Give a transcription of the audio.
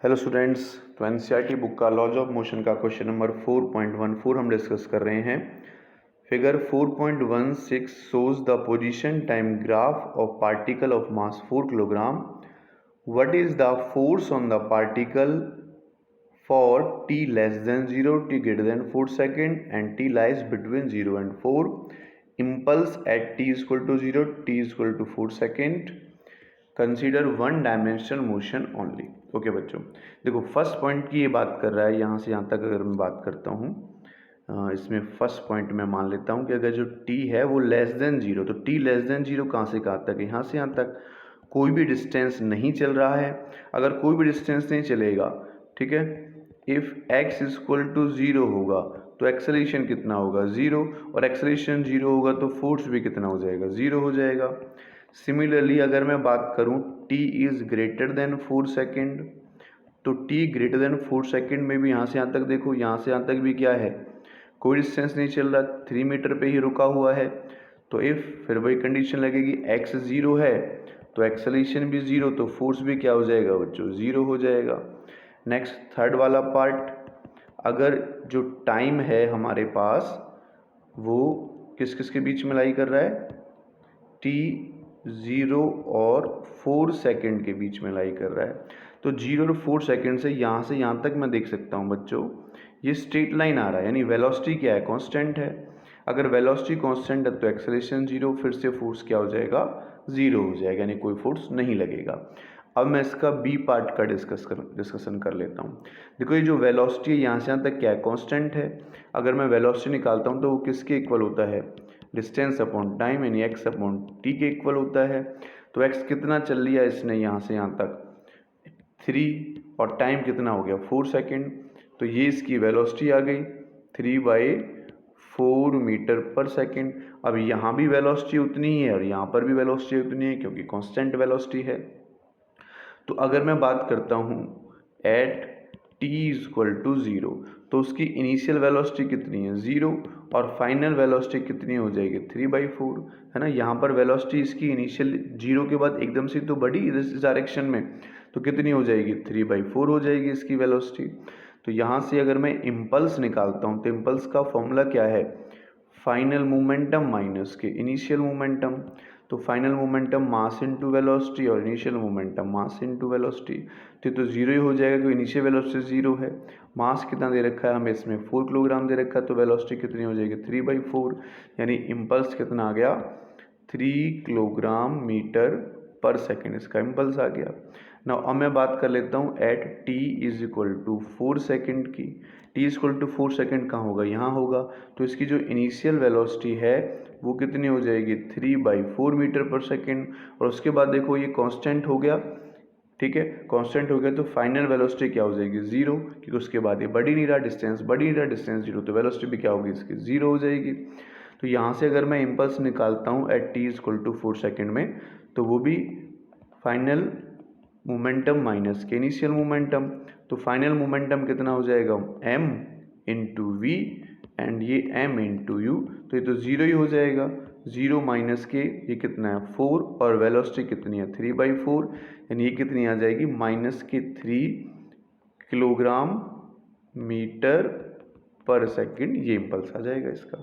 Hello students, तो NCERT book का laws of motion का क्वेश्चन नंबर 4.14 हम डिस्कस कर रहे हैं। Figure 4.16 shows the position time graph of particle of mass 4 kilogram. What is the force on the particle for t less than 0, t greater than 4 second and t lies between 0 and 4? Impulse at t is equal to 0, t is equal to 4 second. Consider one dimensional motion only. Okay बच्चों, देखो first point की ये बात कर रहा है, यहाँ से यहाँ तक अगर मैं बात करता हूँ, इसमें फर्स्ट पॉइंट मैं मान लेता हूँ कि अगर जो t है वो लेस देन जीरो, तो t लेस देन जीरो कहाँ से कहाँ तक, यहाँ से यहाँ तक कोई भी डिस्टेंस नहीं चल रहा है। अगर कोई भी डिस्टेंस नहीं चलेगा, ठीक है, if x is equal to zero होगा तो एक्सेलरेशन कितना होगा, ज़ीरो, और एक्सेलरेशन ज़ीरो होगा तो फोर्स भी कितना हो जाएगा, ज़ीरो हो जाएगा। सिमिलरली अगर मैं बात करूं t is greater than 4 second, तो t ग्रेटर देन 4 सेकेंड में भी यहाँ से यहाँ तक देखो, यहाँ से यहाँ तक भी क्या है, कोई डिस्टेंस नहीं चल रहा, 3 मीटर पे ही रुका हुआ है। तो इफ़ फिर वही कंडीशन लगेगी, x ज़ीरो है तो एक्सेलरेशन भी ज़ीरो, तो फोर्स भी क्या हो जाएगा बच्चों, ज़ीरो हो जाएगा। नेक्स्ट थर्ड वाला पार्ट, अगर जो टाइम है हमारे पास वो किस किस के बीच में लाई कर रहा है, t 0 और 4 सेकेंड के बीच में लाई कर रहा है। तो 0 और 4 सेकेंड से यहाँ तक मैं देख सकता हूँ बच्चों, ये स्ट्रेट लाइन आ रहा है, यानी वेलोसिटी क्या है, कांस्टेंट है। अगर वेलोसिटी कांस्टेंट है तो एक्सेलरेशन जीरो, फिर से फोर्स क्या हो जाएगा, ज़ीरो हो जाएगा, यानी कोई फोर्स नहीं लगेगा। अब मैं इसका बी पार्ट का डिस्कशन कर लेता हूँ। देखो ये जो वेलोसिटी है यहाँ से यहाँ तक क्या है, कांस्टेंट है। अगर मैं वेलोसिटी निकालता हूँ तो वो किसके इक्वल होता है, डिस्टेंस अपॉन टाइम, यानी x अपॉन टी के इक्वल होता है। तो x कितना चल लिया इसने यहाँ से यहाँ तक, 3, और टाइम कितना हो गया, 4 सेकेंड। तो ये इसकी वेलोसिटी आ गई 3/4 मीटर पर सेकेंड। अब यहाँ भी वेलोसिटी उतनी ही है और यहाँ पर भी वेलोसिटी उतनी है, क्योंकि कांस्टेंट वेलोसिटी है। तो अगर मैं बात करता हूँ at t is equal to zero, तो उसकी इनिशियल वेलोसिटी कितनी है, ज़ीरो, और फाइनल वेलोसिटी कितनी हो जाएगी, 3/4, है ना। यहाँ पर वेलोसिटी इसकी इनिशियल जीरो के बाद एकदम से तो बढ़ी इस डायरेक्शन में, तो कितनी हो जाएगी, 3/4 हो जाएगी इसकी वेलोसिटी। तो यहाँ से अगर मैं इम्पल्स निकालता हूँ तो इम्पल्स का फॉर्मूला क्या है, फाइनल मोमेंटम माइनस के इनिशियल मोमेंटम। तो final momentum mass into velocity और initial momentum mass into velocity, तो जीरो ही हो जाएगा क्योंकि इनिशियल वेलोसिटी जीरो है। मास कितना दे रखा है हमें इसमें, 4 किलोग्राम दे रखा है, तो वेलोसिटी कितनी हो जाएगी, 3/4, यानी इम्पल्स कितना आ गया, 3 किलोग्राम मीटर पर सेकेंड, इसका इम्पल्स आ गया। ना अब मैं बात कर लेता हूँ at t is equal to 4 second की। t is equal to 4 second कहाँ होगा, यहाँ होगा। तो इसकी जो इनिशियल वेलोसिटी है वो कितनी हो जाएगी, 3/4 मीटर पर सेकेंड, और उसके बाद देखो ये कांस्टेंट हो गया, ठीक है, कांस्टेंट हो गया, तो फाइनल वेलोसिटी क्या हो जाएगी, ज़ीरो, क्योंकि उसके बाद ये बढ़ ही नहीं रहा, डिस्टेंस जीरो, तो वेलोसिटी भी क्या होगी इसकी, ज़ीरो हो जाएगी। तो यहाँ से अगर मैं इम्पल्स निकालता हूँ at t is equal to 4 second में, तो वो भी फाइनल मोमेंटम माइनस के इनिशियल मोमेंटम। तो फाइनल मोमेंटम कितना हो जाएगा, m इंटू वी, एंड ये m इंटू यू, तो ये तो ज़ीरो ही हो जाएगा। ज़ीरो माइनस के ये कितना है, 4, और वेलोसिटी कितनी है, 3/4, यानी ये कितनी आ जाएगी, माइनस के 3 किलोग्राम मीटर पर सेकेंड, ये इम्पल्स आ जाएगा इसका।